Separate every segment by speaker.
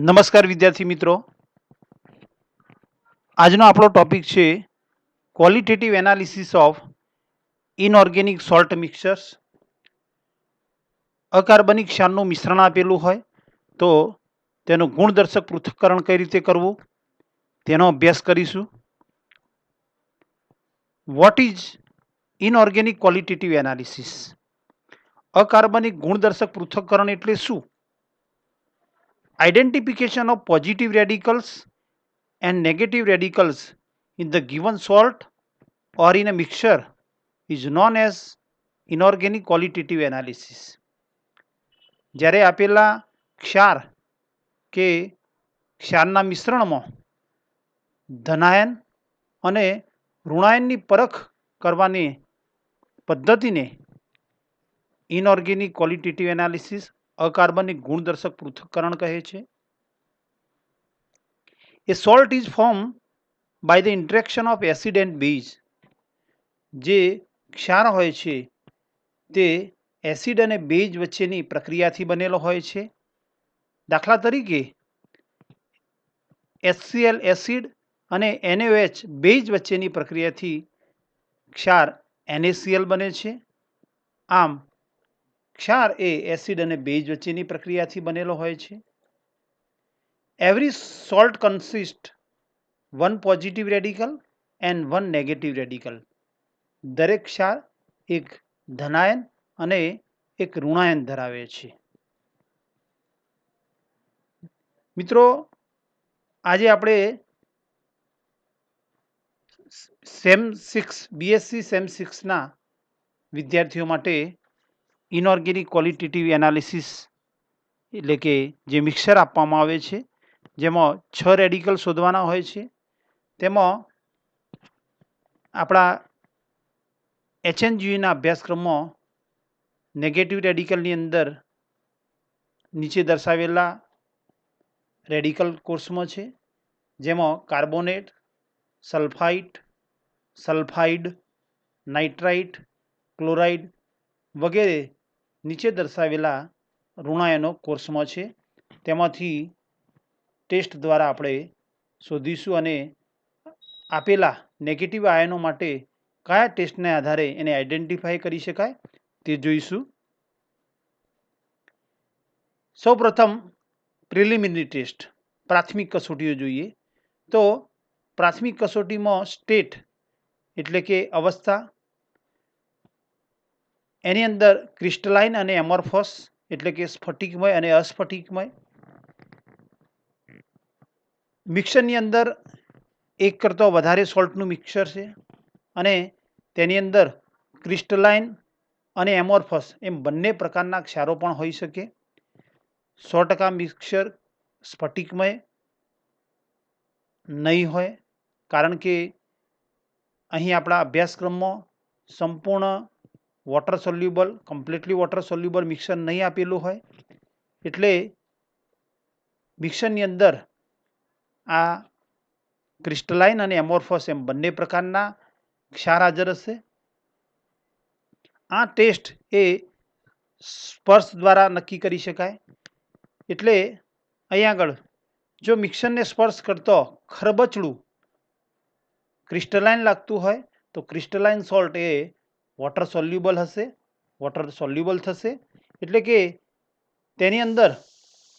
Speaker 1: નમસ્કાર વિદ્યાર્થી મિત્રો, આજનો આપણો ટોપિક છે qualitative analysis of inorganic salt mixtures. અકાર્બનિક ક્ષારનું મિશ્રણ આપેલું હોય તો તેનું ગુણદર્શક પૃથ્થકરણ કઈ રીતે કરવું તેનો અભ્યાસ કરીશું. What is inorganic qualitative analysis? અકાર્બનિક ગુણદર્શક પૃથ્થકરણ એટલે શું? Identification of positive radicals and negative radicals in the given salt or in a mixture is known as inorganic qualitative analysis. જ્યારે આપેલા ક્ષાર કે ક્ષારના મિશ્રણમાં ધનાયન અને ઋણાયનની પરખ કરવાની પદ્ધતિને ઇનઓર્ગેનિક ક્વોલિટેટિવ એનાલિસિસ અકાર્બનિક ગુણદર્શક પૃથ્થકરણ કહે છે. A salt is formed by the interaction of acid and base. જે ક્ષાર હોય છે તે એસિડ અને બેઝ વચ્ચેની પ્રક્રિયાથી બનેલો હોય છે. દાખલા તરીકે HCl એસિડ અને NaOH બેઝ વચ્ચેની પ્રક્રિયાથી ક્ષાર NaCl બને છે. આમ ક્ષાર એ એસિડ અને બેઝ વચ્ચેની પ્રક્રિયાથી બનેલો હોય છે. Every salt consists one positive radical and one negative radical. દરેક ક્ષાર એક ધનાયન અને એક ઋણાયન ધરાવે છે. મિત્રો, આજે આપણે સેમ 6 બીએસસી સેમ 6ના વિદ્યાર્થીઓ માટે ઇનઓર્ગેનિક ક્વોલિટેટિવ એનાલિસિસ એટલે કે જે મિક્સર આપવામાં આવે છે જેમાં 6 રેડિકલ શોધવાના હોય છે. તેમાં આપણા HNGUના અભ્યાસક્રમમાં નેગેટિવ રેડિકલની અંદર નીચે દર્શાવેલા રેડિકલ કોર્સમાં છે, જેમાં કાર્બોનેટ, સલ્ફાઇડ, નાઇટ્રાઇટ, ક્લોરાઇડ વગેરે નીચે દર્શાવેલા ઋણાયનો કોર્સમાં છે. તેમાંથી ટેસ્ટ દ્વારા આપણે શોધીશું અને આપેલા નેગેટિવ આયનો માટે કયા ટેસ્ટને આધારે એને આઈડેન્ટિફાઈ કરી શકાય તે જોઈશું. સૌપ્રથમ પ્રિલિમિનરી ટેસ્ટ, પ્રાથમિક કસોટીઓ જોઈએ. તો પ્રાથમિક કસોટીમાં સ્ટેટ એટલે કે અવસ્થા, એની અંદર ક્રિસ્ટલાઇન અને એમોર્ફસ એટલે કે સ્ફટિકમય અને અસ્ફટિકમય. મિક્સરની અંદર એક કરતાં વધારે સોલ્ટનું મિક્સર છે અને તેની અંદર ક્રિસ્ટલાઇન અને એમોર્ફસ એમ બંને પ્રકારના ક્ષારો પણ હોઈ શકે. 100% મિક્સર સ્ફટિકમય નહીં હોય, કારણ કે અહીં આપણા અભ્યાસક્રમમાં સંપૂર્ણ water soluble, completely water soluble mixer નહીં આપેલું હોય, એટલે મિક્સરની અંદર આ ક્રિસ્ટલાઇન અને એમોર્ફસ એમ બંને પ્રકારના ક્ષાર હાજર હશે. આ ટેસ્ટ એ સ્પર્શ દ્વારા નક્કી કરી શકાય. એટલે અહીં આગળ જો મિક્સરને સ્પર્શ કરતો ખરબચડું ક્રિસ્ટલાઇન લાગતું હોય તો ક્રિસ્ટલાઇન સોલ્ટ એ વોટર સોલ્યુબલ હશે, વોટર સોલ્યુબલ થશે. એટલે કે તેની અંદર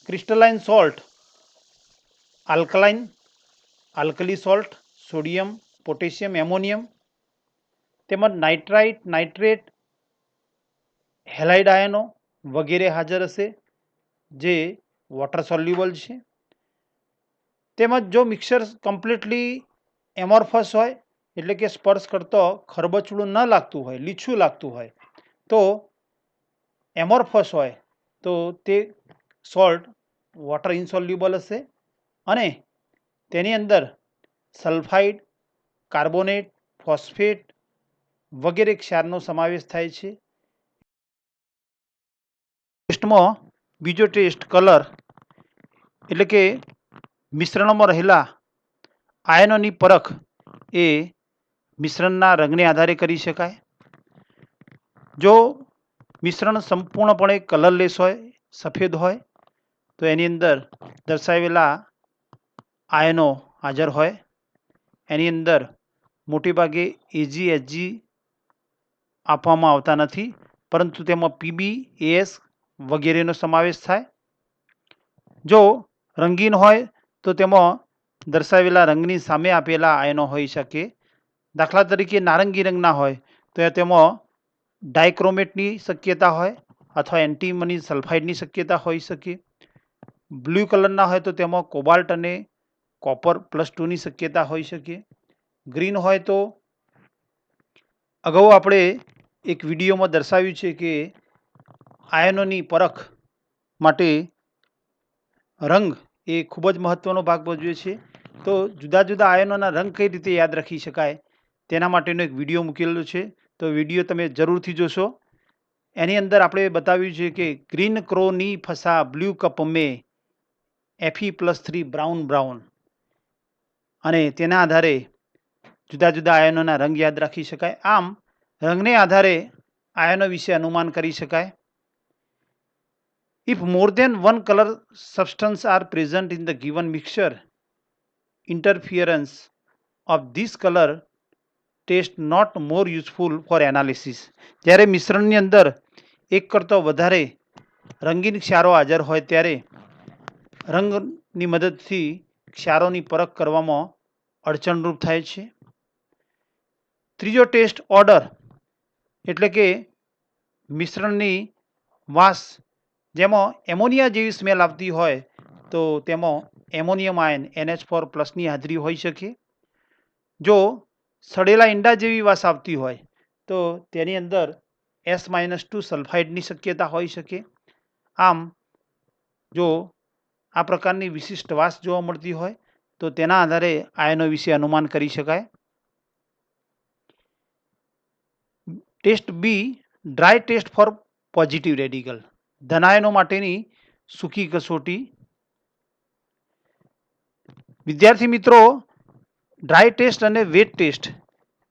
Speaker 1: crystalline salt alkaline, alkali salt, sodium, potassium, ammonium તેમજ નાઇટ્રાઇટ, નાઇટ્રેટ, હેલાઇડ આયનો વગેરે હાજર હશે જે વોટર સોલ્યુબલ છે. તેમજ જો મિક્સર કમ્પ્લીટલી એમોર્ફસ હોય એટલે કે સ્પર્શ કરતો ખરબચડું ન લાગતું હોય, લીછું લાગતું હોય, તો એમોર્ફસ હોય તો તે સોલ્ટ વોટર ઇનસોલ્યુબલ હશે અને તેની અંદર સલ્ફાઇડ, કાર્બોનેટ, ફોસ્ફેટ વગેરે ક્ષારનો સમાવેશ થાય છે. ટેસ્ટમાં બીજો ટેસ્ટ કલર એટલે કે મિશ્રણમાં રહેલા આયનોની પરખ એ મિશ્રણના રંગને આધારે કરી શકાય. જો મિશ્રણ સંપૂર્ણપણે કલરલેસ હોય, સફેદ હોય, તો એની અંદર દર્શાવેલા આયનો હાજર હોય. એની અંદર મોટે ભાગે એજી એચજી આપવામાં આવતા નથી, પરંતુ તેમાં પીબી એએસ વગેરેનો સમાવેશ થાય. જો રંગીન હોય તો તેમાં દર્શાવેલા રંગની સામે આપેલા આયનો હોઈ શકે. દાખલા તરીકે નારંગી રંગના હોય તો તેમાં ડાયક્રોમેટની શક્યતા હોય અથવા એન્ટીમની સલ્ફાઇડની શક્યતા હોઈ શકે. બ્લુ કલરના હોય તો તેમાં કોબાલ્ટ અને કોપર +2ની શક્યતા હોઈ શકે. ગ્રીન હોય તો અગાઉ આપણે એક વિડીયોમાં દર્શાવ્યું છે કે આયનોની પરખ માટે રંગ એ ખૂબ જ મહત્વનો ભાગ ભજવે છે. તો જુદા જુદા આયનોના રંગ કઈ રીતે યાદ રાખી શકાય તેના માટેનો એક વિડીયો મૂકેલો છે, તો વિડીયો તમે જરૂરથી જોશો. એની અંદર આપણે બતાવ્યું છે કે ગ્રીન ક્રો ની ફસા બ્લુ કપ મેં Fe+3 બ્રાઉન બ્રાઉન, અને તેના આધારે જુદા જુદા આયનોના રંગ યાદ રાખી શકાય. આમ રંગને આધારે આયનો વિશે અનુમાન કરી શકાય. If more than one color substance are present in the given mixture, interference of this color test not more useful for analysis. જ્યારે મિશ્રણની અંદર એક કરતો વધારે રંગીન ક્ષારો હાજર હોય ત્યારે રંગની મદદથી ક્ષારોની પરખ કરવામાં અડચણરૂપ થાય છે. ત્રીજો ટેસ્ટ ઓર્ડર એટલે કે મિશ્રણની વાસ, જેમાં એમોનિયા જેવી સ્મેલ આવતી હોય તો તેમાં એમોનિયમ આયન NH4+ ની હાજરી હોઈ શકે. જો સડેલા ઈંડા જેવી વાસ આવતી હોય તો તેની અંદર S-2 સલ્ફાઇડની શક્યતા હોઈ શકે. આમ જો આ પ્રકારની વિશિષ્ટ વાસ જોવા મળતી હોય તો તેના આધારે આયનો વિશે અનુમાન કરી શકાય. Test B, dry test for positive radical, ધનાયનો માટેની સૂકી કસોટી. વિદ્યાર્થી મિત્રો, ડ્રાય ટેસ્ટ અને વેટ ટેસ્ટ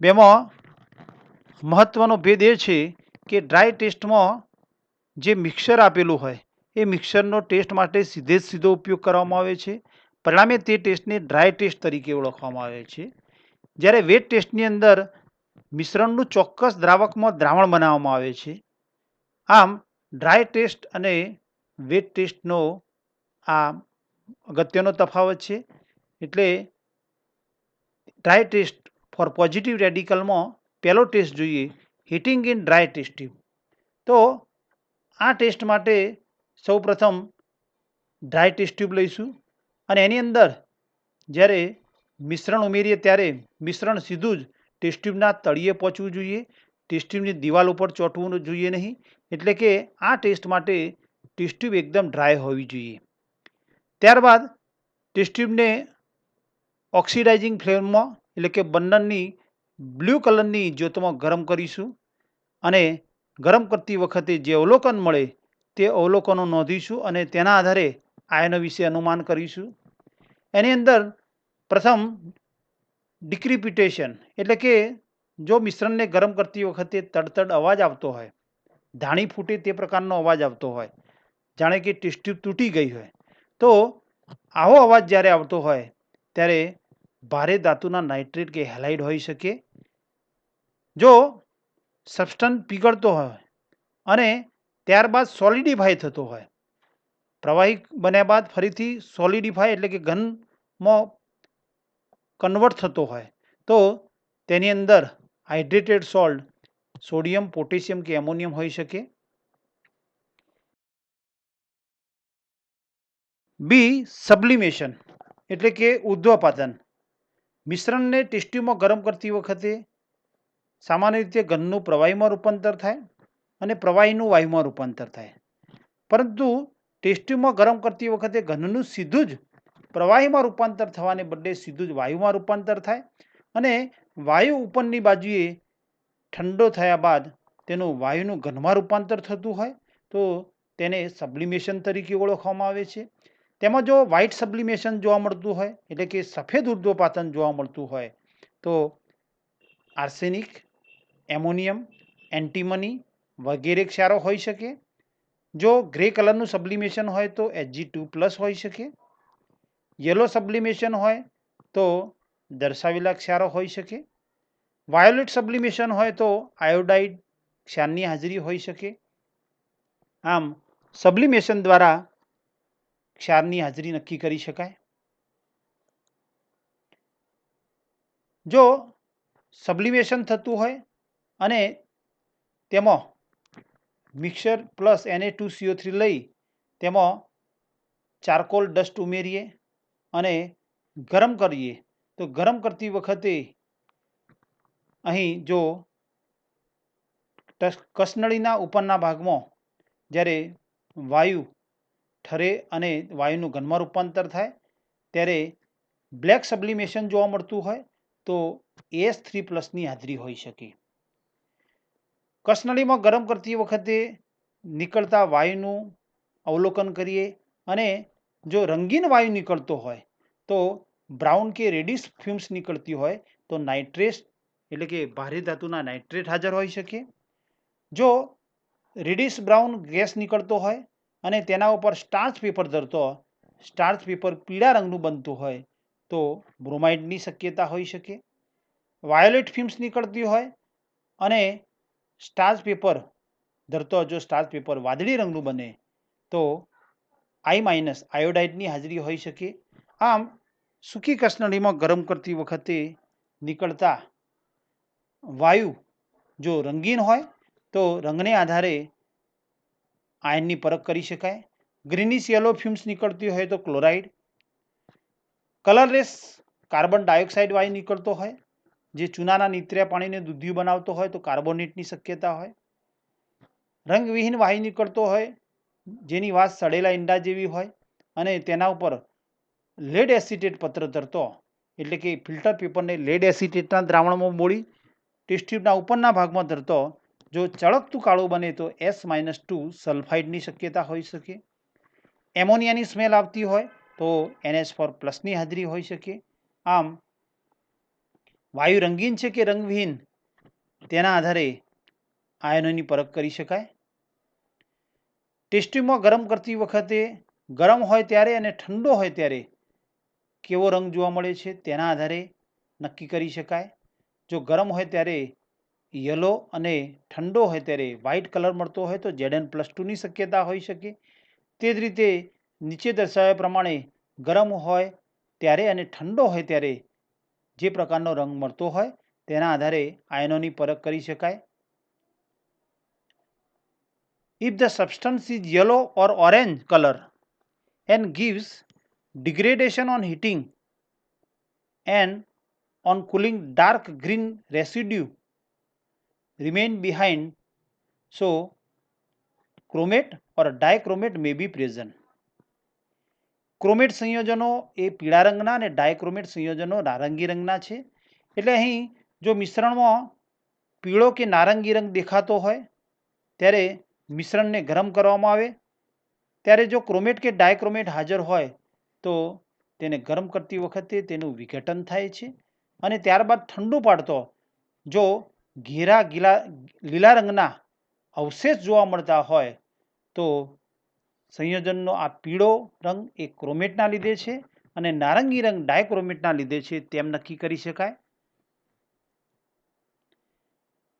Speaker 1: બેમાં મહત્વનો ભેદ એ છે કે ડ્રાય ટેસ્ટમાં જે મિક્સર આપેલું હોય એ મિક્સરનો ટેસ્ટ માટે સીધો ઉપયોગ કરવામાં આવે છે, પરિણામે તે ટેસ્ટને ડ્રાય ટેસ્ટ તરીકે ઓળખવામાં આવે છે. જ્યારે વેટ ટેસ્ટની અંદર મિશ્રણનું ચોક્કસ દ્રાવકમાં દ્રાવણ બનાવવામાં આવે છે. આમ ડ્રાય ટેસ્ટ અને વેટ ટેસ્ટનો આ અગત્યનો તફાવત છે. એટલે ડ્રાય ટેસ્ટ ફોર પોઝિટિવ રેડિકલમાં પહેલો ટેસ્ટ જોઈએ, heating in dry test tube. તો આ ટેસ્ટ માટે સૌપ્રથમ ડ્રાય ટેસ્ટ ટ્યુબ લઈશું અને એની અંદર જ્યારે મિશ્રણ ઉમેરીએ ત્યારે મિશ્રણ સીધું જ ટેસ્ટ ટ્યુબના તળિયે પહોંચવું જોઈએ, ટેસ્ટ ટ્યુબની દિવાલ ઉપર ચોંટવું જોઈએ નહીં. એટલે કે આ ટેસ્ટ માટે ટેસ્ટ ટ્યુબ એકદમ ડ્રાય હોવી જોઈએ. ત્યારબાદ ટેસ્ટ ટ્યુબને ઓક્સિડાઇઝિંગ ફ્લેમમાં એટલે કે બર્નરની બ્લુ કલરની જ્યોતમાં ગરમ કરીશું અને ગરમ કરતી વખતે જે અવલોકન મળે તે અવલોકનો નોંધીશું અને તેના આધારે આયનો વિશે અનુમાન કરીશું. એની અંદર પ્રથમ ડિક્રિપિટેશન એટલે કે જો મિશ્રણને ગરમ કરતી વખતે તડતડ અવાજ આવતો હોય, ધાણી ફૂટે તે પ્રકારનો અવાજ આવતો હોય, જાણે કે ટેસ્ટ ટ્યુબ તૂટી ગઈ હોય, તો આવો અવાજ જ્યારે આવતો હોય ત્યારે ભારે ધાતુના નાઇટ્રેટ કે હેલાઇડ હોઈ શકે. જો સબસ્ટન્સ પીગળતો હોય અને ત્યારબાદ સોલિડિફાય થતો હોય, પ્રવાહી બન્યા બાદ ફરીથી સોલિડિફાય એટલે કે ઘનમાં કન્વર્ટ થતો હોય તો તેની અંદર હાઇડ્રેટેડ સોલ્ટ સોડિયમ, પોટેશિયમ કે એમોનિયમ હોઈ શકે. બી, સબ્લિમેશન એટલે કે ઉર્ધ્વપાતન. મિશ્રણને ટેસ્ટ ટ્યુબમાં ગરમ કરતી વખતે સામાન્ય રીતે ઘનનું પ્રવાહીમાં રૂપાંતર થાય અને પ્રવાહીનું વાયુમાં રૂપાંતર થાય, પરંતુ ટેસ્ટ ટ્યુબમાં ગરમ કરતી વખતે ઘનનું સીધું જ પ્રવાહીમાં રૂપાંતર થવાને બદલે સીધું જ વાયુમાં રૂપાંતર થાય અને વાયુ ઉપરની બાજુએ ઠંડો થયા બાદ તેનું વાયુનું ઘનમાં રૂપાંતર થતું હોય તો તેને સબ્લિમેશન તરીકે ઓળખવામાં આવે છે. તેમાં જો વ્હાઇટ સબ્લિમેશન જોવા મળતું હોય એટલે કે સફેદ ઉર્ધ્વપાતન જોવા મળતું હોય તો આર્સેનિક, એમોનિયમ, એન્ટીમની વગેરે ક્ષારો હોઈ શકે. જો ગ્રે કલરનું સબ્લિમેશન હોય તો Hg2+ હોઈ શકે, યલો સબ્લિમેશન હોય તો દર્શાવેલા ક્ષારો હોઈ શકે, વાયોલેટ સબ્લિમેશન હોય તો આયોડાઇડ ક્ષારની હાજરી હોઈ શકે. આમ સબ્લિમેશન દ્વારા ક્ષારની હાજરી નક્કી કરી શકાય. જો સબ્લિમેશન થતું હોય અને તેમાં મિક્સર પ્લસ Na2CO3 લઈ તેમાં ચારકોલ ડસ્ટ ઉમેરીએ અને ગરમ કરીએ તો ગરમ કરતી વખતે અહીં જો કસનળીના ઉપરના ભાગમાં જ્યારે વાયુ ઠરે અને વાયુનું ઘનમાં રૂપાંતર થાય ત્યારે બ્લેક સબ્લિમેશન જોવા મળતું હોય તો AS3+ ની હાજરી હોઈ શકે. કસનળીમાં ગરમ કરતી વખતે નીકળતા વાયુનું અવલોકન કરીએ અને જો રંગીન વાયુ નીકળતો હોય તો બ્રાઉન કે રેડિશ ફ્યુમ્સ નીકળતી હોય તો નાઇટ્રેટ એટલે કે ભારે ધાતુના નાઇટ્રેટ હાજર હોઈ શકે. જો રેડિશ બ્રાઉન ગેસ નીકળતો હોય અને તેના ઉપર સ્ટાર્ચ પેપર ધરતો સ્ટાર્ચ પેપર પીળા રંગનું બનતું હોય તો બ્રોમાઇડની શક્યતા હોઈ શકે. વાયોલેટ ફિલ્મ્સ નીકળતી હોય અને સ્ટાર્ચ પેપર ધરતો જો સ્ટાર્ચ પેપર વાદળી રંગનું બને તો I- આયોડાઇડની હાજરી હોઈ શકે. આમ સૂકી કસનળીમાં ગરમ કરતી વખતે નીકળતા વાયુ જો રંગીન હોય તો રંગને આધારે આયનની પરખ કરી શકાય. ગ્રીનિશ યલો ફ્યુમ્સ નીકળતી હોય તો ક્લોરાઇડ, કલરલેસ કાર્બન ડાયોક્સાઇડ વાયુ નીકળતો હોય જે ચૂનાના નીતર્યા પાણીને દૂધિયું બનાવતો હોય તો કાર્બોનેટની શક્યતા હોય. રંગવિહીન વાયુ નીકળતો હોય જેની વાસ સડેલા ઈંડા જેવી હોય અને તેના ઉપર લેડ એસિટેટ પત્ર ધરતો એટલે કે ફિલ્ટર પેપરને લેડ એસિટેટના દ્રાવણમાં બોળી ટેસ્ટ ટ્યુબના ઉપરના ભાગમાં ધરતો જો ચળકતું કાળું બને તો S-2 સલ્ફાઇડની શક્યતા હોઈ શકે. એમોનિયાની સ્મેલ આવતી હોય તો NH4+ ની હાજરી હોઈ શકે. આમ વાયુ રંગીન છે કે રંગવિહીન તેના આધારે આયનોની પરખ કરી શકાય. ટેસ્ટ ટ્યુબમાં ગરમ કરતી વખતે ગરમ હોય ત્યારે અને ઠંડો હોય ત્યારે કેવો રંગ જોવા મળે છે તેના આધારે નક્કી કરી શકાય. જો ગરમ હોય ત્યારે યલો અને ઠંડો હોય ત્યારે વ્હાઇટ કલર મળતો હોય તો Zn+2 ની શક્યતા હોઈ શકે. તે જ રીતે નીચે દર્શાવ્યા પ્રમાણે ગરમ હોય ત્યારે અને ઠંડો હોય ત્યારે જે પ્રકારનો રંગ મળતો હોય તેના આધારે આયનોની પરખ કરી શકાય. If the substance is yellow or orange color and gives degradation on heating and on cooling, dark green residue remain behind, so chromate or dichromate may be present. ક્રોમેટ સંયોજનો એ પીળા રંગના અને ડાયક્રોમેટ સંયોજનો નારંગી રંગના છે. એટલે અહીં જો મિશ્રણમાં પીળો કે નારંગી રંગ દેખાતો હોય ત્યારે મિશ્રણને ગરમ કરવામાં આવે ત્યારે જો ક્રોમેટ કે ડાયક્રોમેટ હાજર હોય તો તેને ગરમ કરતી વખતે તેનું વિઘટન થાય છે અને ત્યારબાદ ઠંડુ પાડતો જો ઘેરા લીલા રંગના અવશેષ જોવા મળતા હોય તો સંયોજનનો આ પીળો રંગ એ ક્રોમેટના લીધે છે અને નારંગી રંગ ડાયક્રોમેટના લીધે છે તેમ નક્કી કરી શકાય.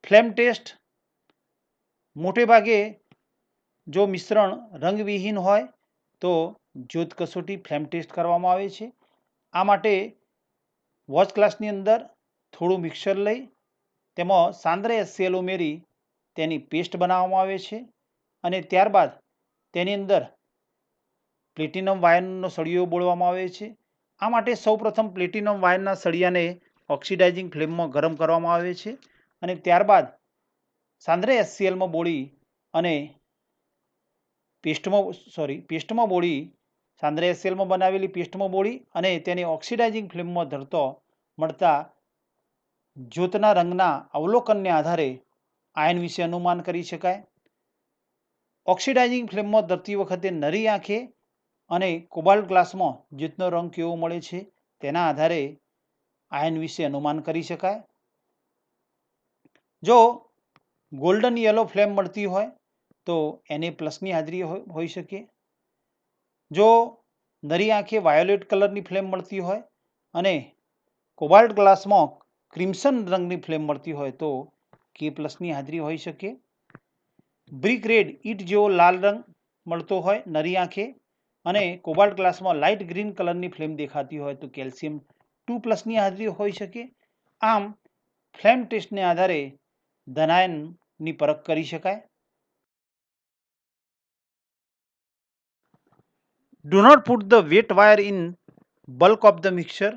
Speaker 1: ફ્લેમ ટેસ્ટ મોટે ભાગે જો મિશ્રણ રંગવિહીન હોય તો જ્યોત કસોટી ફ્લેમ ટેસ્ટ કરવામાં આવે છે. આ માટે વોચ ગ્લાસની અંદર થોડું મિક્સર લઈ તેમાં સાંદ્ર HCl ઉમેરી તેની પેસ્ટ બનાવવામાં આવે છે અને ત્યારબાદ તેની અંદર પ્લેટિનમ વાયરનો સળિયો બોળવામાં આવે છે. આ માટે સૌપ્રથમ પ્લેટિનમ વાયરના સળિયાને ઓક્સિડાઇઝિંગ ફ્લેમમાં ગરમ કરવામાં આવે છે અને ત્યારબાદ સાંદ્ર HClમાં બોળી અને પેસ્ટમાં બોળી સાંદ્ર HClમાં બનાવેલી પેસ્ટમાં બોળી અને તેને ઓક્સિડાઇઝિંગ ફ્લેમમાં ધરતો મળતા જ્યોતના રંગના અવલોકનને આધારે આયન વિશે અનુમાન કરી શકાય. ઓક્સિડાઇઝિંગ ફ્લેમમાં ધરતી વખતે નરી આંખે અને કોબાલ્ટ ગ્લાસમાં જ્યોતનો રંગ કેવો મળે છે તેના આધારે આયન વિશે અનુમાન કરી શકાય. જો ગોલ્ડન યલો ફ્લેમ મળતી હોય તો Na+ની હાજરી હોઈ શકે. જો નરી આંખે વાયોલેટ કલરની ફ્લેમ મળતી હોય અને કોબાલ્ટ ગ્લાસમાં ક્રિમ્સન રંગની ફ્લેમ મળતી હોય તો K+ની હાજરી હોઈ શકે. બ્રિક રેડ ઈંટ જેવો લાલ રંગ મળતો હોય નરી આંખે અને કોબાલ્ટ ગ્લાસમાં લાઇટ ગ્રીન કલરની ફ્લેમ દેખાતી હોય તો કેલ્શિયમ 2+ની હાજરી હોઈ શકે. આમ ફ્લેમ ટેસ્ટને આધારે ધનાયનની પરખ કરી શકાય. Do not put the wet wire in bulk of the mixture.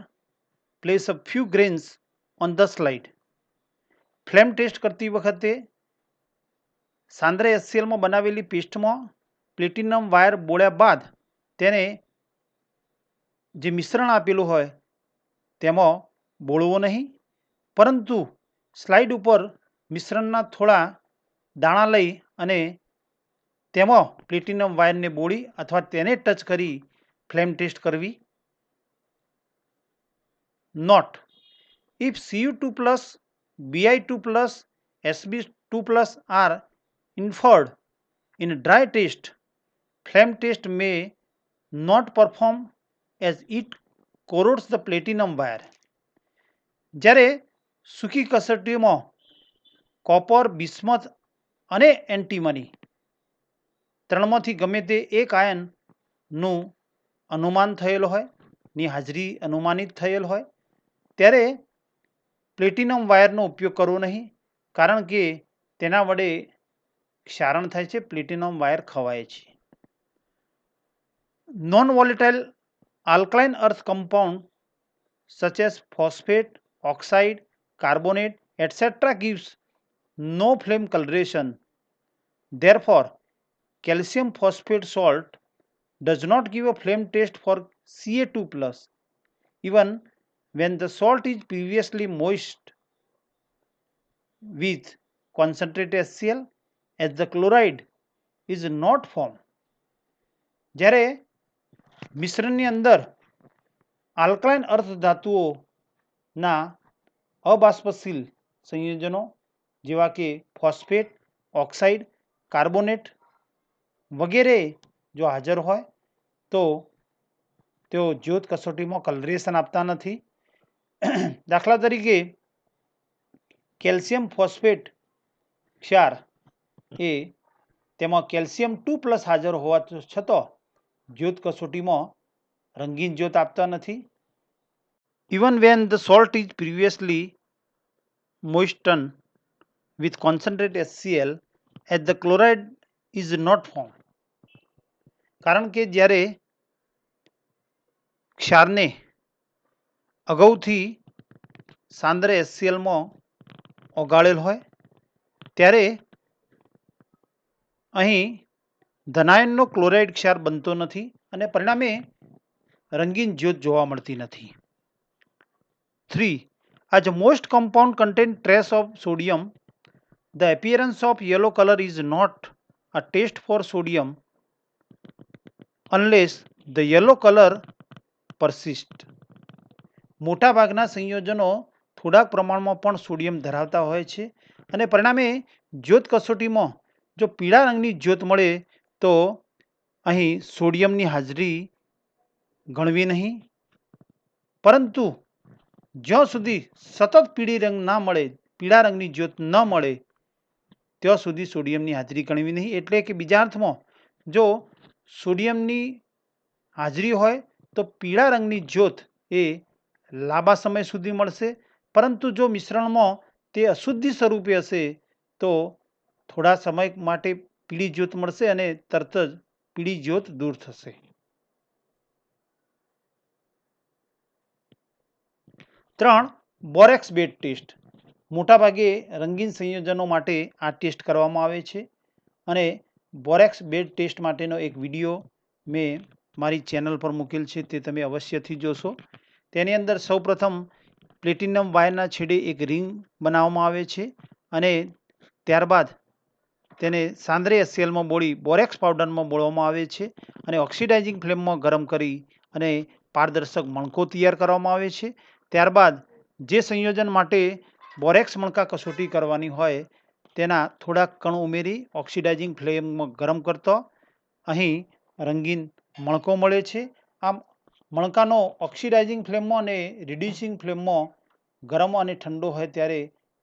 Speaker 1: Place a few grains on the slide. Flame test કરતી વખતે સાંદ્ર HClમાં બનાવેલી પેસ્ટમાં પ્લેટિનમ વાયર બોળ્યા બાદ તેને જે મિશ્રણ આપેલું હોય તેમાં બોળવો નહીં, પરંતુ સ્લાઇડ ઉપર મિશ્રણના થોડા દાણા લઈ અને તેમાં પ્લેટિનમ વાયરને બોળી અથવા તેને ટચ કરી ફ્લેમ ટેસ્ટ કરવી. Note: if Cu2+, Bi2+, Sb2+ are inferred in dry test, flame test may not perform as it corrodes the platinum wire. જ્યારે સૂકી કસોટીમાં કોપર, બિસ્મથ અને એન્ટીમની ત્રણમાંથી ગમે તે એક આયનનું અનુમાન થયેલ હોય ની હાજરી અનુમાનિત થયેલ હોય ત્યારે પ્લેટિનમ વાયરનો ઉપયોગ કરવો નહીં, કારણ કે તેના વડે ક્ષારણ થાય છે, પ્લેટિનમ વાયર ખવાય છે. Non volatile alkaline earth compound such as phosphate, oxide, carbonate, etc. gives no flame coloration. Therefore, calcium phosphate salt does not give a flame test for Ca2+, even when the salt is previously moist with concentrated HCl, as the chloride is not formed. જ્યારે મિશ્રણની અંદર alkaline અર્ધ ધાતુઓના અબાષ્પશીલ સંયોજનો જેવા કે phosphate, oxide, carbonate વગેરે જો હાજર હોય તો તેઓ જ્યોત કસોટીમાં કલરેશન આપતા નથી. દાખલા તરીકે કેલ્શિયમ ફોસ્ફેટ ક્ષાર એ તેમાં કેલ્શિયમ 2+ હાજર હોવા છતાં જ્યોત કસોટીમાં રંગીન જ્યોત આપતા નથી. Even when the salt is previously moistened with concentrated HCl, as the chloride is not formed. કારણ કે જ્યારે ક્ષારને અગાઉથી સાંદ્ર HClમાં ઓગાળેલ હોય ત્યારે અહીં ધનાયનનો ક્લોરાઇડ ક્ષાર બનતો નથી અને પરિણામે રંગીન જ્યોત જોવા મળતી નથી. 3. As most compound contain trace of sodium, the appearance of yellow color is not a test for sodium unless the yellow color persists. મોટા ભાગના સંયોજનો થોડાક પ્રમાણમાં પણ સોડિયમ ધરાવતા હોય છે અને પરિણામે જ્યોત કસોટીમાં જો પીળા રંગની જ્યોત મળે તો અહીં સોડિયમની હાજરી ગણવી નહીં, પરંતુ જ્યાં સુધી સતત પીળા રંગની જ્યોત ન મળે ત્યાં સુધી સોડિયમની હાજરી ગણવી નહીં. એટલે કે બીજા અર્થમાં જો સોડિયમની હાજરી હોય તો પીળા રંગની જ્યોત એ લાંબા સમય સુધી મળશે, પરંતુ જો મિશ્રણમાં તે અશુદ્ધિ સ્વરૂપે હશે તો થોડા સમય માટે પીળી જ્યોત મળશે અને તરત જ પીળી જ્યોત દૂર થશે. 3. Borax bead test. મોટાભાગે રંગીન સંયોજનો માટે આ ટેસ્ટ કરવામાં આવે છે અને બોરેક્સ બેડ ટેસ્ટ માટેનો એક વિડીયો મેં મારી ચેનલ પર મૂકેલ છે, તે તમે અવશ્યથી જોશો. તેની અંદર સૌપ્રથમ પ્લેટિનમ વાયરના છેડે એક રિંગ બનાવવામાં આવે છે અને ત્યારબાદ તેને સાંદ્ર HClમાં બોળી બોરેક્સ પાવડરમાં બોળવામાં આવે છે અને ઓક્સિડાઇઝિંગ ફ્લેમમાં ગરમ કરી અને પારદર્શક મણકો તૈયાર કરવામાં આવે છે. ત્યારબાદ જે સંયોજન માટે બોરેક્સ મણકા કસોટી કરવાની હોય તેના થોડાક કણ ઉમેરી ઓક્સિડાઇઝિંગ ફ્લેમમાં ગરમ કરતો અહીં રંગીન મણકો મળે છે. આમ મણકાનો ઓક્સિડાઇઝિંગ ફ્લેમમાં અને રિડ્યુસિંગ ફ્લેમમાં ગરમ અને ઠંડો હોય ત્યારે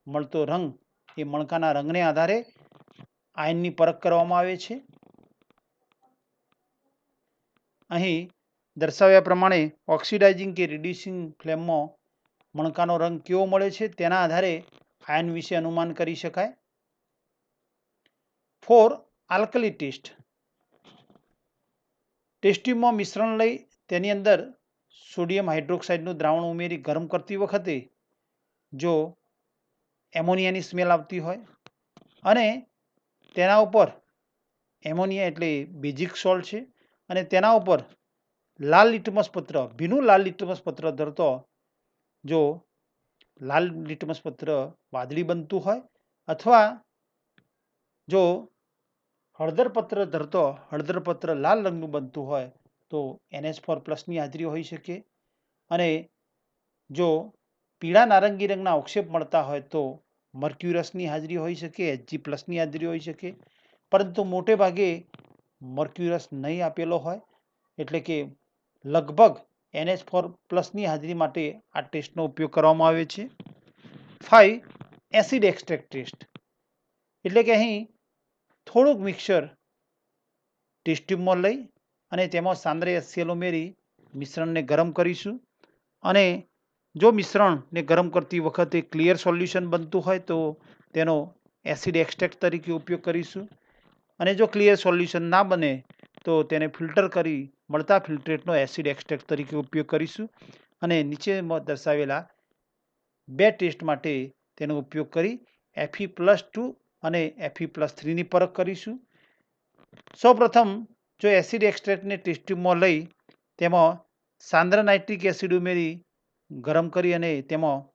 Speaker 1: મળતો રંગ એ મણકાના રંગને આધારે આયનની પરખ કરવામાં આવે છે. અહીં દર્શાવ્યા પ્રમાણે ઓક્સિડાઇઝિંગ કે રિડ્યુસિંગ ફ્લેમમાં મણકાનો રંગ કેવો મળે છે તેના આધારે આયન વિશે અનુમાન કરી શકાય. For alkali test. ટેસ્ટ ટ્યુબમાં મિશ્રણ લઈ તેની અંદર સોડિયમ હાઇડ્રોક્સાઇડનું દ્રાવણ ઉમેરી ગરમ કરતી વખતે જો એમોનિયાની સ્મેલ આવતી હોય અને તેના ઉપર એમોનિયા એટલે બેઝિક સોલ્ટ છે અને તેના ઉપર લાલ લિટમસ પત્ર, ભીનું લાલ લિટમસ પત્ર ધરતો જો લાલ લિટમસ પત્ર વાદળી બનતું હોય અથવા જો હળદર પત્ર ધરતો હળદર પત્ર લાલ રંગનું બનતું હોય તો NH4+ ની હાજરી હોઈ શકે. અને જો પીળા નારંગી રંગના અવક્ષેપ મળતા હોય તો મર્ક્યુરસની હાજરી હોઈ શકે, Hg+ ની હાજરી હોઈ શકે. પરંતુ મોટે ભાગે મર્ક્યુરસ નહીં આપેલો હોય એટલે કે લગભગ NH4+ ની હાજરી માટે આ ટેસ્ટનો ઉપયોગ કરવામાં આવે છે. 5. Acid extract test. એટલે કે અહીં થોડુંક મિક્સર ટેસ્ટ ટ્યુબમાં લઈ અને તેમાં સાંદ્ર HCl ઉમેરી મિશ્રણને ગરમ કરીશું અને જો મિશ્રણને ગરમ કરતી વખતે ક્લિયર સોલ્યુશન બનતું હોય તો તેનો એસિડ એક્સ્ટ્રેક્ટ તરીકે ઉપયોગ કરીશું અને જો ક્લિયર સોલ્યુશન ના બને તો તેને ફિલ્ટર કરી મળતા ફિલ્ટ્રેટનો એસિડ એક્સ્ટ્રેક્ટ તરીકે ઉપયોગ કરીશું અને નીચે દર્શાવેલા બે ટેસ્ટ માટે તેનો ઉપયોગ કરી Fe+2 અને Fe+3 ની પરખ કરીશું. સૌપ્રથમ જો એસિડ એક્સ્ટ્રેક્ટને ટેસ્ટ ટ્યુબમાં લઈ તેમાં સાંદ્ર નાઇટ્રિક એસિડ ઉમેરી ગરમ કરી અને તેમાં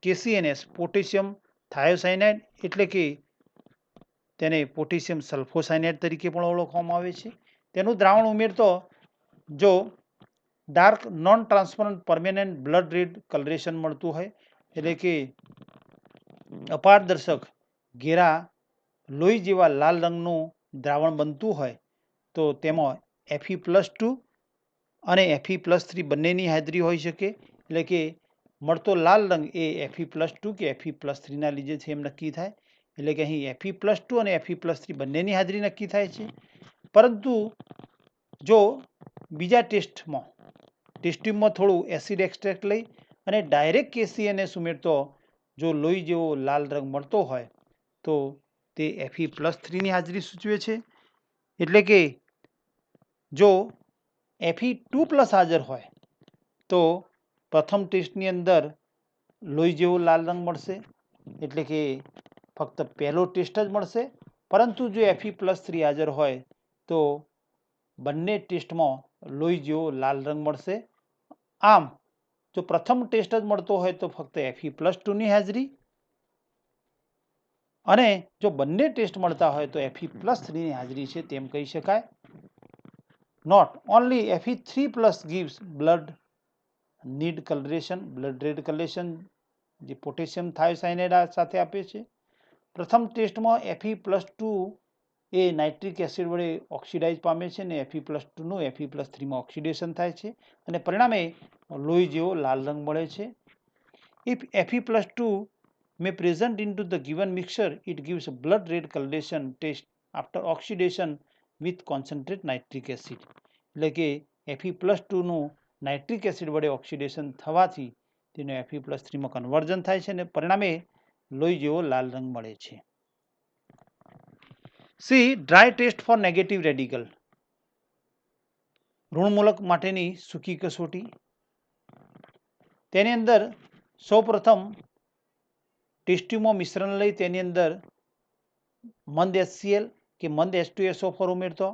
Speaker 1: KCNS પોટેશિયમ થાયોસાયનાઇડ એટલે કે તેને પોટેશિયમ સલ્ફોસાયનાઇડ તરીકે પણ ઓળખવામાં આવે છે તેનું દ્રાવણ ઉમેરતો જો dark non transparent permanent blood red coloration મળતું હોય એટલે કે અપારદર્શક ઘેરા લોહી જેવા લાલ રંગનું દ્રાવણ બનતું હોય તો તેમાં Fe+2 અને Fe+3 બંનેની હાજરી હોઈ શકે. એટલે કે મળતો લાલ રંગ એ Fe+2 કે Fe+3 ના લીધે છે એમ નક્કી થાય. એટલે કે અહીં Fe+2 અને Fe+3 બંનેની હાજરી નક્કી થાય છે. પરંતુ જો બીજા ટેસ્ટ ટ્યુબમાં થોડું એસિડ એક્સ્ટ્રેક્ટ લઈ અને ડાયરેક્ટ KCNS ઉમેરતો જો લોહી જેવો લાલ રંગ મળતો હોય તો તે Fe+3 ની હાજરી સૂચવે છે. એટલે કે જો Fe2+ હાજર હોય તો પ્રથમ ટેસ્ટની અંદર લોહી જેવો લાલ રંગ મળશે એટલે કે ફક્ત પહેલો ટેસ્ટ જ મળશે. પરંતુ જો Fe+3 હાજર હોય તો બંને ટેસ્ટમાં લોહી જેવો લાલ રંગ મળશે. આમ જો પ્રથમ ટેસ્ટ જ મળતો હોય તો ફક્ત Fe+2 ની હાજરી અને જો બંને ટેસ્ટ મળતા હોય તો Fe+3 ની હાજરી છે તેમ કહી શકાય. Not only Fe3+ gives blood need coloration, blood red coloration જે પોટેશિયમ થાયોસાયનાઇડ સાથે આપે છે. પ્રથમ ટેસ્ટમાં Fe+2 એ નાઇટ્રિક એસિડ વડે ઓક્સિડાઇઝ પામે છે અને Fe+2 નું Fe+3 માં ઓક્સિડેશન થાય છે અને પરિણામે લોહી જેવો લાલ રંગ મળે છે. If Fe+2 may present into the given mixture, it gives blood red coloration test after oxidation with concentrate nitric acid. એટલે કે Fe+2 નું નાઇટ્રિક એસિડ વડે ઓક્સિડેશન થવાથી તેનું Fe+3 માં કન્વર્ઝન થાય છે અને પરિણામે લોહી જેવો લાલ રંગ મળે છે. C dry test for negative radical. ઋણમૂલક માટેની સૂકી કસોટી. તેની અંદર સૌપ્રથમ ટેસ્ટ ટ્યુબમાં મિશ્રણ લઈ તેની અંદર મંદ HCl કે મંદ H2SO4 ઉમેરતો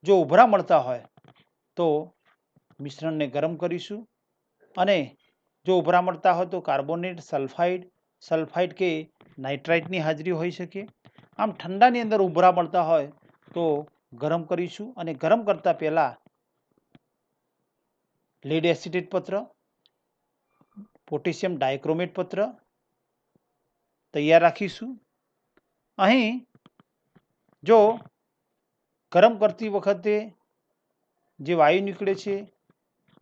Speaker 1: જો ઉભરા મળતા હોય તો મિશ્રણને ગરમ કરીશું અને જો ઉભરા મળતા હોય તો કાર્બોનેટ, સલ્ફાઇડ કે નાઇટ્રાઇટની હાજરી હોઈ શકે. આમ ઠંડાની અંદર ઉભરા મળતા હોય તો ગરમ કરીશું અને ગરમ કરતા પહેલા લેડ એસિટેટ પત્ર, પોટેશિયમ ડાયક્રોમેટ પત્ર તૈયાર રાખીશું અહીં જો ગરમ કરતી વખતે જે વાયુ નીકળે છે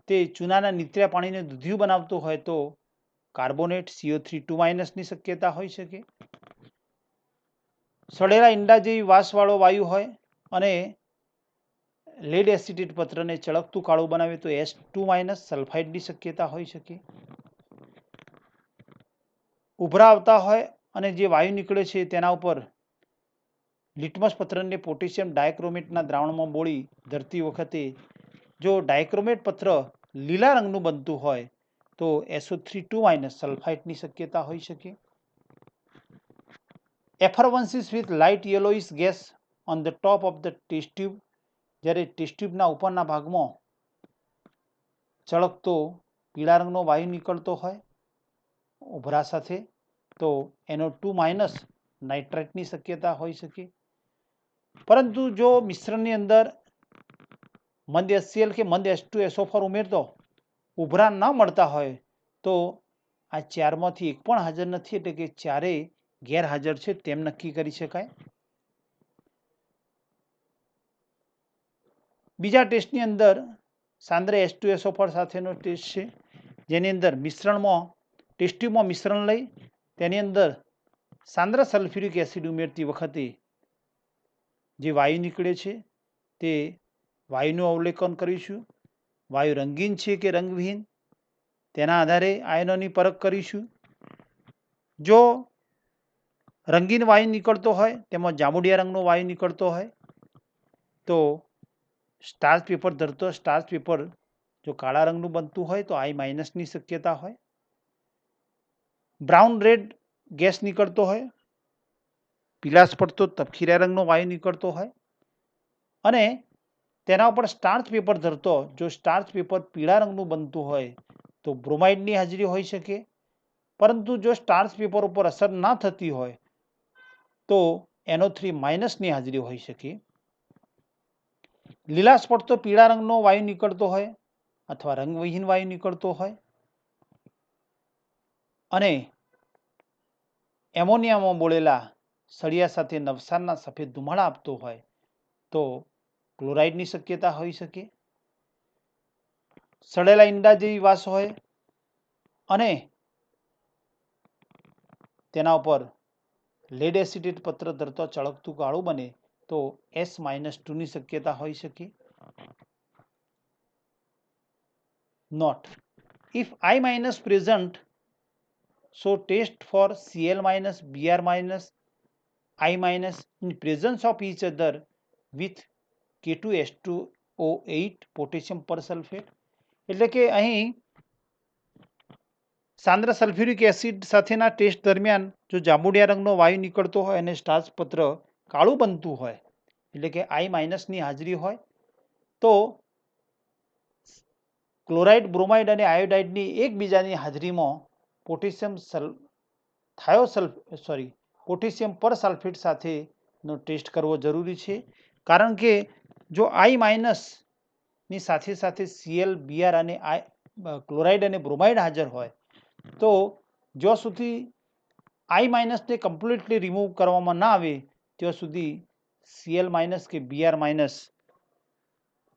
Speaker 1: તે ચૂનાના નીતર્યા પાણીને દૂધિયું બનાવતું હોય તો કાર્બોનેટ CO3 ની શક્યતા હોઈ શકે. સડેલા ઈંડા જેવી વાસવાળો વાયુ હોય અને લેડ એસિટેટ પત્રને ચળકતું કાળું બનાવે તો S2- સલ્ફાઇડની શક્યતા હોઈ શકે. ઉભરા આવતા હોય અને જે વાયુ નીકળે છે તેના ઉપર લિટમસ પત્રને પોટેશિયમ ડાયક્રોમેટના દ્રાવણમાં બોળી ધરતી વખતે જો ડાયક્રોમેટ પત્ર લીલા રંગનું બનતું હોય તો SO3 સલ્ફાઇડની શક્યતા હોઈ શકે. Effervescences with light yellowish gas on the top of the test tube, જ્યારે ટેસ્ટ ટ્યુબના ઉપરના ભાગમાં ચળકતો પીળા રંગનો વાયુ નીકળતો હોય ઉભરા સાથે તો NO2- નાઇટ્રેટની શક્યતા હોઈ શકે. પરંતુ જો મિશ્રણની અંદર મંદ HCl કે મંદ H2SO4 ઉમેરતો ઉભરા ન મળતા હોય તો આ ચારમાંથી એક પણ હાજર નથી, એટલે કે ચારેય ગેરહાજર છે તેમ નક્કી કરી શકાય. બીજા ટેસ્ટની અંદર સાંદ્ર H2SO4 સાથેનો ટેસ્ટ છે, જેની અંદર મિશ્રણમાં ટેસ્ટ ટ્યુબમાં મિશ્રણ લઈ તેની અંદર સાંદ્ર સલ્ફ્યુરિક એસિડ ઉમેરતી વખતે જે વાયુ નીકળે છે તે વાયુનું અવલોકન કરીશું. વાયુ રંગીન છે કે રંગવિહીન તેના આધારે આયનોની પરખ કરીશું. જો રંગીન વાયુ નીકળતો હોય, તેમાં જાંબુડિયા રંગનો વાયુ નીકળતો હોય તો સ્ટાર્ચ પેપર ધરતો સ્ટાર્ચ પેપર જો કાળા રંગનું બનતું હોય તો I- ની શક્યતા હોય. બ્રાઉન રેડ ગેસ નીકળતો હોય, પીલાશ પડતો તપકીરા રંગનો વાયુ નીકળતો હોય અને તેના ઉપર સ્ટાર્ચ પેપર ધરતો જો સ્ટાર્ચ પેપર પીળા રંગનું બનતું હોય તો બ્રોમાઇડની હાજરી હોઈ શકે. પરંતુ જો સ્ટાર્ચ પેપર ઉપર અસર ના થતી હોય તો NO3- ની હાજરી હોઈ શકે. લીલાશ પડતો પીળા રંગનો વાયુ નીકળતો હોય અથવા રંગવિહીન વાયુ નીકળતો હોય અને એમોનિયામાં બોળેલા સળિયા સાથે નવસારના સફેદ ધુમાડા આપતો હોય તો ક્લોરાઇડની શક્યતા હોઈ શકે. સડેલા ઈંડા જેવી વાસ હોય અને તેના ઉપર લેડ એસિટેટ પત્ર ધરતો ચળકતું કાળું બને તો S-2 ની શક્યતા હોઈ શકે. Note if I- present, so test for Cl-, Br-, I- in presence of each other with K2H2O8 potassium persulfate. એટલે કે અહીં સાંદ્ર સલ્ફ્યુરિક એસિડ સાથેના ટેસ્ટ દરમિયાન જો જાંબુડિયા રંગનો વાયુ નીકળતો હોય અને સ્ટાર્ચ પત્ર કાળું બનતું હોય એટલે કે I- ની હાજરી હોય તો ક્લોરાઇડ, બ્રોમાઇડ અને આયોડાઇડની એકબીજાની હાજરીમાં પોટેશિયમ પરસલ્ફેટ સાથેનો ટેસ્ટ કરવો જરૂરી છે. કારણ કે જો I- ની સાથે સાથે Cl, Br અને ક્લોરાઇડ અને બ્રોમાઇડ હાજર હોય તો જ્યાં સુધી I- ને કમ્પ્લીટલી રિમૂવ કરવામાં ના આવે ત્યાં સુધી Cl- કે Br-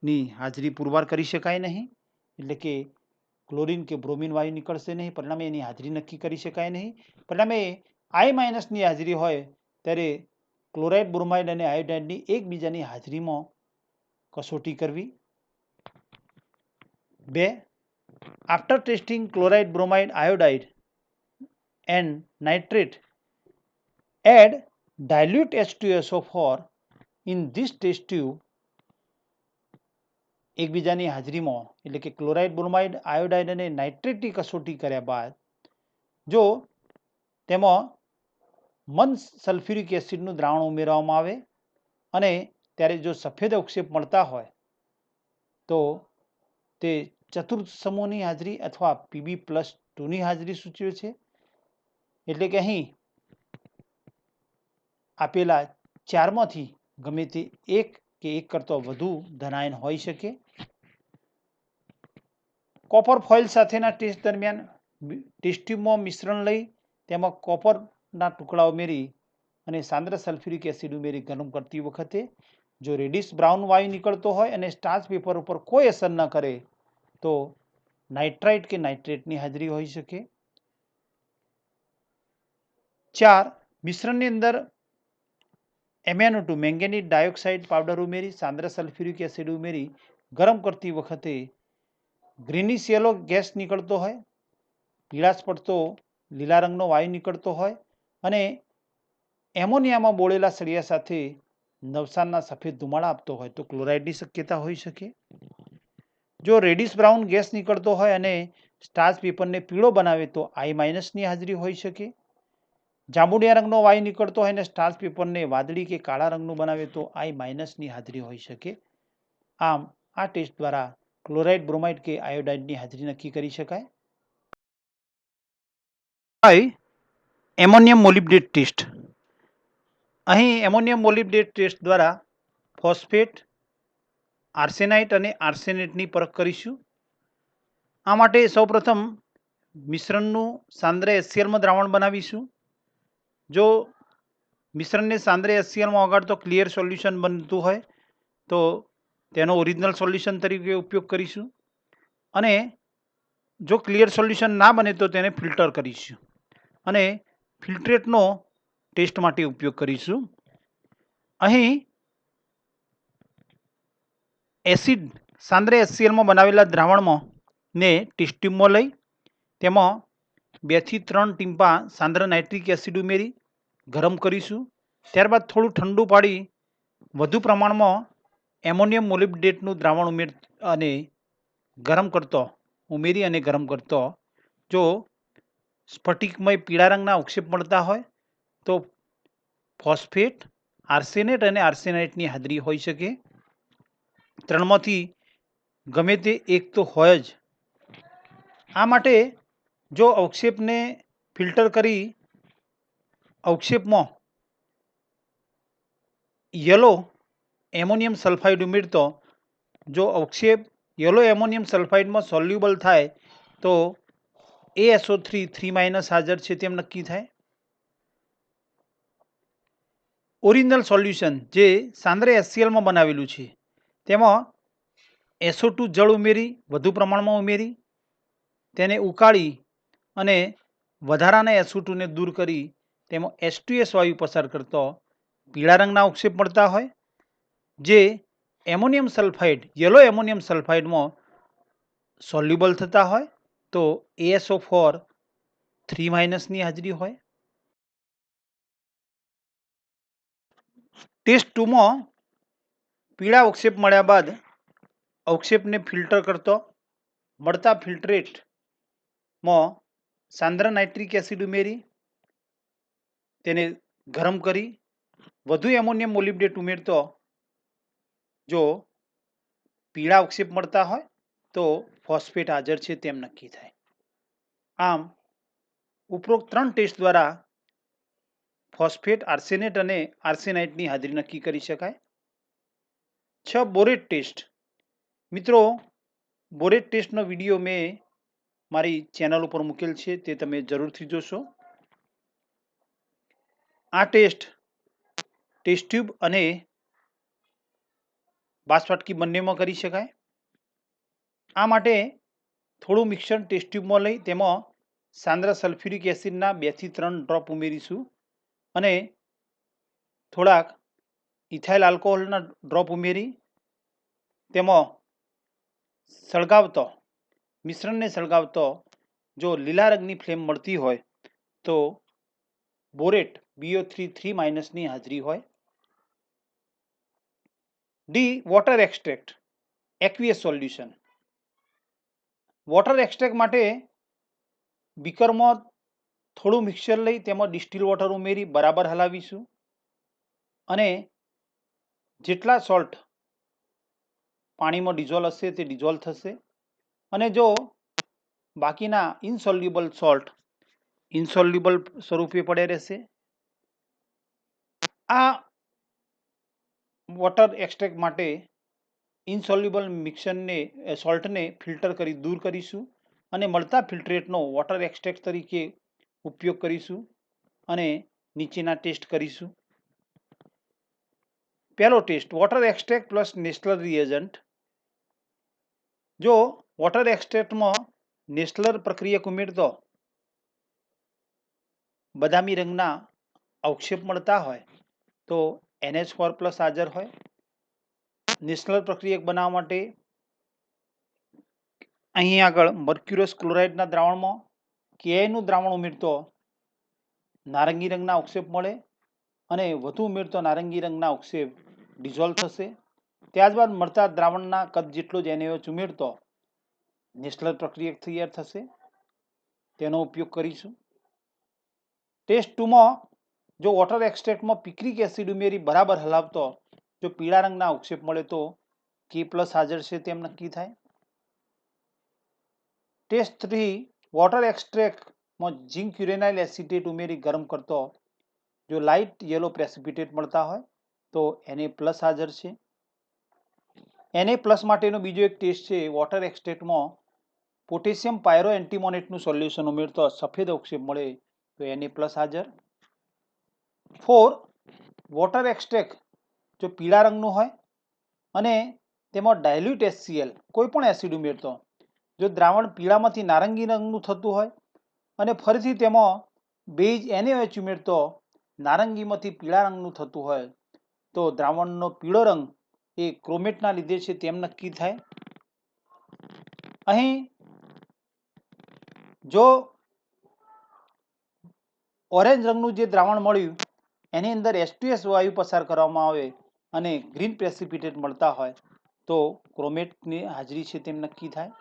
Speaker 1: ની હાજરી પુરવાર કરી શકાય નહીં. એટલે કે ક્લોરીન કે બ્રોમિન વાયુ નીકળશે નહીં, પરિણામે એની હાજરી નક્કી કરી શકાય નહીં. પરિણામે I- ની હાજરી હોય ત્યારે ક્લોરાઇડ, બ્રોમાઇડ અને આયોડાઇડની એકબીજાની હાજરીમાં કસોટી કરવી. 2. After testing chloride, bromide, iodide and nitrate, add dilute H2SO4 in this test tube. એકબીજાની હાજરીમાં એટલે કે ક્લોરાઇડ, બ્રોમાઇડ, આયોડાઇડ અને નાઇટ્રેટની કસોટી કર્યા બાદ જો તેમાં મંદ સલ્ફ્યુરિક એસિડનું દ્રાવણ ઉમેરવામાં આવે અને ત્યારે જો સફેદ અવક્ષેપ મળતા હોય તો તે ચતુર્થ સમૂહની હાજરી અથવા Pb+2ની હાજરી સૂચવે છે. એટલે કે અહીં આપેલા ચારમાંથી ગમે તે એક કે એક કરતાં વધુ ધનાયન હોઈ શકે. કોપર ફોઇલ સાથેના ટેસ્ટ દરમિયાન ટેસ્ટ ટ્યુબમાં મિશ્રણ લઈ તેમાં કોપરના ટુકડા ઉમેરી અને સાંદ્ર સલ્ફ્યુરિક એસિડ ઉમેરી ગરમ કરતી વખતે જો રેડિશ બ્રાઉન વાયુ નીકળતો હોય અને સ્ટાર્ચ પેપર ઉપર કોઈ અસર ન કરે તો નાઇટ્રાઇટ કે નાઇટ્રેટની હાજરી હોઈ શકે. 4. મિશ્રણની અંદર MnO2 મેંગેનીઝ ડાયોક્સાઇડ પાવડર ઉમેરી સાંદ્ર સલ્ફ્યુરિક એસિડ ઉમેરી ગરમ કરતી વખતે ગ્રીનિશ યેલો ગેસ નીકળતો હોય, પીળાશ પડતો લીલા રંગનો વાયુ નીકળતો હોય અને એમોનિયામાં બોળેલા સળિયા સાથે નવસાનના સફેદ ધુમાડા આપતો હોય તો ક્લોરાઇડની શક્યતા હોઈ શકે. જો રેડિશ બ્રાઉન ગેસ નીકળતો હોય અને સ્ટાર્ચ પેપરને પીળો બનાવે તો I- હાજરી હોઈ શકે. જાંબુડિયા રંગનો વાયુ નીકળતો હોય અને સ્ટાર્ચ પેપરને વાદળી કે કાળા રંગનું બનાવે તો I- હાજરી હોઈ શકે. આમ આ ટેસ્ટ દ્વારા ક્લોરાઇડ, બ્રોમાઇડ કે આયોડાઇડની હાજરી નક્કી કરી શકાય. Ammonium molybdate test. અહીં એમોનિયમ મોલિબ્ડેટ ટેસ્ટ દ્વારા ફોસ્ફેટ, આર્સેનાઇટ અને આર્સેનેટની પરખ કરીશું. આ માટે સૌપ્રથમ મિશ્રણનું સાંદ્ર HClમાં દ્રાવણ બનાવીશું. જો મિશ્રણને સાંદ્ર HClમાં ઓગાળતો ક્લિયર સોલ્યુશન બનતું હોય તો તેનો ઓરિજિનલ સોલ્યુશન તરીકે ઉપયોગ કરીશું અને જો ક્લિયર સોલ્યુશન ના બને તો તેને ફિલ્ટર કરીશું અને ફિલ્ટ્રેટનો ટેસ્ટ માટે ઉપયોગ કરીશું. અહીં એસિડ સાંદ્ર HClમાં બનાવેલા દ્રાવણમાં ને ટેસ્ટ ટ્યુબમાં લઈ તેમાં 2 થી 3 ટીમ્પા સાંદ્ર નાઇટ્રિક એસિડ ઉમેરી ગરમ કરીશું. ત્યારબાદ થોડું ઠંડુ પાડી વધુ પ્રમાણમાં એમોનિયમ મોલિબ્ડેટનું દ્રાવણ ઉમેરી અને ગરમ કરતો જો સ્ફટિકમય પીળા રંગના અવક્ષેપ મળતા હોય તો ફોસ્ફેટ, આર્સેનેટ અને આર્સેનાઇટની હાજરી હોઈ શકે. ત્રણમાંથી ગમે તે એક તો હોય જ. આ માટે જો અવક્ષેપને ફિલ્ટર કરી અવક્ષેપમાં યલો એમોનિયમ સલ્ફાઇડ ઉમેરતો જો અવક્ષેપ યલો એમોનિયમ સલ્ફાઇડમાં સોલ્યુબલ થાય તો ASO3 3- હાજર છે તેમ નક્કી થાય. ઓરિજિનલ સોલ્યુશન જે સાંદ્ર HClમાં બનાવેલું છે તેમાં SO2 જળ ઉમેરી વધુ પ્રમાણમાં ઉમેરી તેને ઉકાળી અને વધારાના SO2 ને દૂર કરી તેમાં H2S વાયુ પસાર કરતો પીળા રંગના અવક્ષેપ મળતા હોય જે એમોનિયમ સલ્ફાઇડ યલો એમોનિયમ સલ્ફાઇડમાં સોલ્યુબલ થતા હોય તો ASO4 3- હાજરી હોય. ટેસ્ટ 2માં પીળા અવક્ષેપ મળ્યા બાદ અવક્ષેપને ફિલ્ટર કરતો મળતા ફિલ્ટ્રેટમાં સાંદ્ર નાઇટ્રિક એસિડ ઉમેરી તેને ગરમ કરી વધુ એમોનિયમ મોલિબ્ડેટ ઉમેરતો જો પીળા અવક્ષેપ મળતા હોય તો ફોસ્ફેટ હાજર છે તેમ નક્કી થાય. આમ ઉપરોક્ત 3 ટેસ્ટ દ્વારા ફોસ્ફેટ, આર્સેનેટ અને આર્સેનાઇટની હાજરી નક્કી કરી શકાય. 6. બોરેટ ટેસ્ટ. મિત્રો, બોરેટ ટેસ્ટનો વિડીયો મેં મારી ચેનલ ઉપર મૂકેલ છે તે તમે જરૂરથી જોશો. આ ટેસ્ટ ટ્યુબ અને બાસવાટકી બંનેમાં કરી શકાય. આ માટે થોડું મિક્સર ટેસ્ટ ટ્યુબમાં લઈ તેમાં સાંદ્ર સલ્ફ્યુરિક એસિડના 2 થી 3 ડ્રોપ ઉમેરીશું અને થોડાક ઇથાઇલ આલ્કોહોલના ડ્રોપ ઉમેરી તેમાં મિશ્રણને સળગાવતો જો લીલા રંગની ફ્લેમ મળતી હોય તો બોરેટ BO3 3- હાજરી હોય. D. Water extract aqueous solution. Water extract માટે બીકરમાં થોડું મિક્સર લઈ તેમાં ડિસ્ટિલ વોટર ઉમેરી બરાબર હલાવીશું અને જેટલા સોલ્ટ પાણીમાં ડિઝોલ્વ હશે તે ડિઝોલ્વ થશે અને જો બાકીના ઇનસોલ્યુબલ સોલ્ટ ઇનસોલ્યુબલ સ્વરૂપે પડે રહેશે. આ વોટર એક્સટ્રેક્ટ માટે ઇનસોલ્યુબલ સોલ્ટને ફિલ્ટર કરી દૂર કરીશું અને મળતા ફિલ્ટ્રેટનો વોટર એક્સટ્રેક્ટ તરીકે ઉપયોગ કરીશું અને નીચેના ટેસ્ટ કરીશું. પહેલો test, water extract plus Nessler reagent. જો વોટર એક્સટ્રેક્ટમાં નેસ્ટલર પ્રક્રિયક ઉમેરતો બદામી રંગના અવક્ષેપ મળતા હોય તો NH4+ હાજર હોય. નેસ્ટલર પ્રક્રિયક બનાવવા માટે અહીં આગળ મર્ક્યુરસ ક્લોરાઇડના દ્રાવણમાં KI નું દ્રાવણ ઉમેરતો નારંગી રંગના અવક્ષેપ મળે અને વધુ ઉમેરતો નારંગી રંગના અવક્ષેપ ડિઝોલ્વ થશે. ત્યારબાદ મળતા દ્રાવણના કદ જેટલો જ NaOH ઉમેરતો નેસ્ટલર પ્રક્રિયક તૈયાર થશે. તેનો ઉપયોગ કરીશું. ટેસ્ટ 2માં જો વોટર એક્સટ્રેક્ટમાં પિક્રિક એસિડ ઉમેરી બરાબર હલાવતો જો પીળા રંગના અવક્ષેપ મળે તો K+ હાજર છે તેમ નક્કી થાય. ટેસ્ટ 3, વોટર એક્સટ્રેક્ટમાં ઝિંક યુરેનાઇલ એસિટેટ ઉમેરી ગરમ કરતો જો લાઇટ યલો પ્રેસિપિટેટ મળતા હોય તો Na+ હાજર છે. Na+ માટેનો બીજો એક ટેસ્ટ છે, વોટર એક્સટ્રેક્ટમાં પોટેશિયમ પાયરો એન્ટીમોનેટનું સોલ્યુશન ઉમેરતો સફેદ અવક્ષેપ મળે તો Na+ હાજર. 4, વોટર એક્સટ્રેક્ટ જો પીળા રંગનું હોય અને તેમાં ડાયલ્યુટ HCl કોઈ પણ એસિડ ઉમેરતો જો દ્રાવણ પીળામાંથી નારંગી રંગનું થતું હોય અને ફરીથી તેમાં બેઝ NaOH ઉમેરતો નારંગીમાંથી પીળા રંગનું થતું હોય તો દ્રાવણનો પીળો રંગ એ ક્રોમેટના લીધે છે તેમ નક્કી થાય. અહીં જો ઓરેન્જ રંગનું જે દ્રાવણ મળ્યું એની અંદર H2S વાયુ પસાર કરવામાં આવે અને ગ્રીન પ્રેસિપિટેટ મળતા હોય તો ક્રોમેટની હાજરી છે તેમ નક્કી થાય.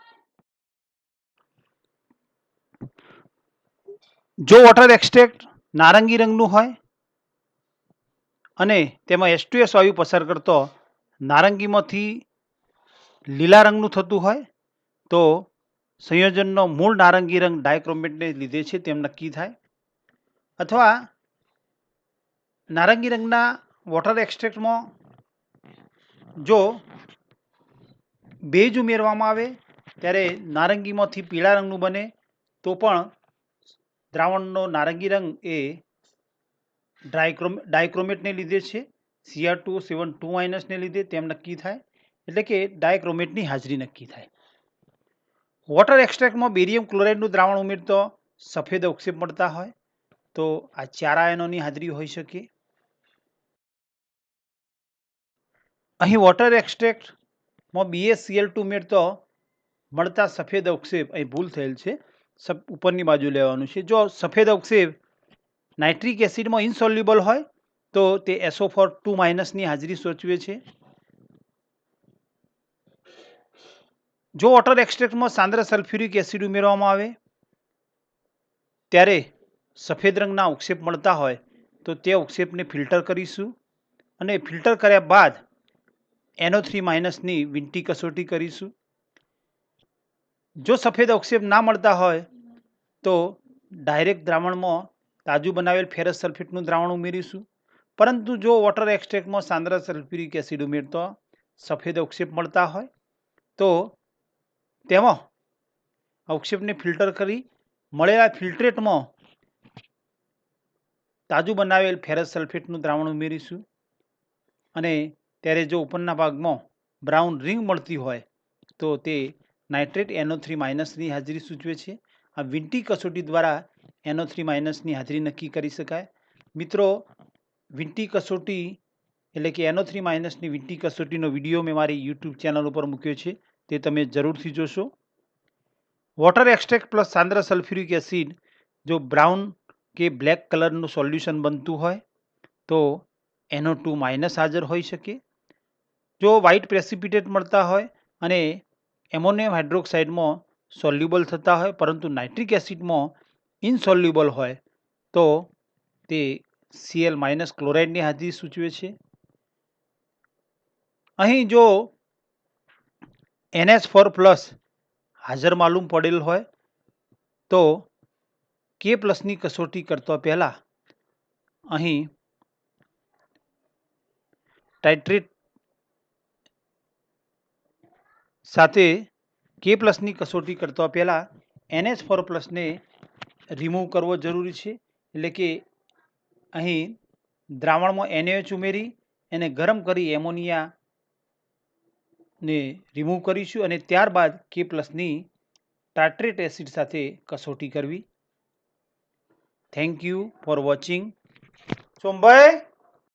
Speaker 1: જો વોટર એક્સટ્રેક્ટ નારંગી રંગનું હોય અને તેમાં H2S વાયુ પસાર કરતો નારંગીમાંથી લીલા રંગનું થતું હોય તો સંયોજનનો મૂળ નારંગી રંગ ડાયક્રોમેટને લીધે છે તેમ નક્કી થાય. અથવા નારંગી રંગના વોટર એક્સટ્રેક્ટમાં જો બેઝ ઉમેરવામાં આવે ત્યારે નારંગીમાંથી પીળા રંગનું બને તો પણ દ્રાવણનો નારંગી રંગ એ ડાયક્રોમેટને લીધે છે, Cr272- ને લીધે તેમ નક્કી થાય. એટલે કે ડાયક્રોમેટની હાજરી નક્કી થાય. વોટર એક્સટ્રેક્ટમાં બેરિયમ ક્લોરાઇડનું દ્રાવણ ઉમેરતો સફેદ અવક્ષેપ મળતા હોય તો આ 4 આયનોની હાજરી હોઈ શકે. અહીં વોટર એક્સટ્રેક્ટમાં BaCl2 ઉમેરતો મળતા સફેદ અવક્ષેપ અહીં ભૂલ થયેલ છે, ઉપરની બાજુ લેવાનું છે. જો સફેદ અવક્ષેપ નાઇટ્રિક એસિડમાં ઇનસોલ્યુબલ હોય તો તે SO4 ની હાજરી સૂચવે છે. જો વોટર એક્સટ્રેક્ટમાં સાંદ્ર સલ્ફ્યુરિક એસિડ ઉમેરવામાં આવે ત્યારે સફેદ રંગના અવક્ષેપ મળતા હોય તો તે અવક્ષેપને ફિલ્ટર કરીશું અને ફિલ્ટર કર્યા બાદ NO3- ની વિંટી કસોટી કરીશું. જો સફેદ અવક્ષેપ ના મળતા હોય તો ડાયરેક્ટ દ્રાવણમાં તાજું બનાવેલ ફેરસ સલ્ફેટનું દ્રાવણ ઉમેરીશું. પરંતુ જો વોટર એક્સટ્રેક્ટમાં સાંદ્ર સલ્ફ્યુરિક એસિડ ઉમેરતો સફેદ અવક્ષેપ મળતા હોય તો તેમાં અવક્ષેપને ફિલ્ટર કરી મળેલા ફિલ્ટ્રેટમાં તાજું બનાવેલ ફેરસ સલ્ફેટનું દ્રાવણ ઉમેરીશું અને ત્યારે જો ઉપરના ભાગમાં બ્રાઉન રિંગ મળતી હોય તો તે નાઇટ્રેટ NO3- ની હાજરી સૂચવે છે. આ વિંટી કસોટી દ્વારા NO3- ની હાજરી નક્કી કરી શકાય. મિત્રો, વિંટી કસોટી એટલે કે NO3- ની વિંટી કસોટીનો વિડીયો મેં મારી YouTube ચેનલ ઉપર મૂક્યો છે, તે તમે જરૂરથી જોશો. વોટર એક્સટ્રેક્ટ પ્લસ સાંદ્ર સલ્ફ્યુરિક એસિડ જો બ્રાઉન કે બ્લેક કલરનું સોલ્યુશન બનતું હોય તો NO2- હાજર હોઈ શકે. જો વ્હાઇટ પ્રેસિપિટેટ મળતા હોય અને એમોનિયમ હાઇડ્રોક્સાઇડમાં સોલ્યુબલ થતા હોય પરંતુ નાઇટ્રિક એસિડમાં ઇનસોલ્યુબલ હોય તો તે Cl- ક્લોરાઇડની હાજરી સૂચવે છે. અહીં જો NH4+ હાજર માલુમ પડેલ હોય તો K+ ની કસોટી કરતા પહેલા અહીં ટાઇટ્રેટ સાથે K+ ની કસોટી કરતા પહેલા NH4+ ને રિમૂવ કરવો જરૂરી છે. એટલે કે અહીં દ્રાવણમાં NaOH ઉમેરી એને ગરમ કરી એમોનિયાને રિમૂવ કરીશું અને ત્યારબાદ K+ની ટાર્ટ્રેટ એસિડ સાથે કસોટી કરવી. Thank you for watching. Sombhai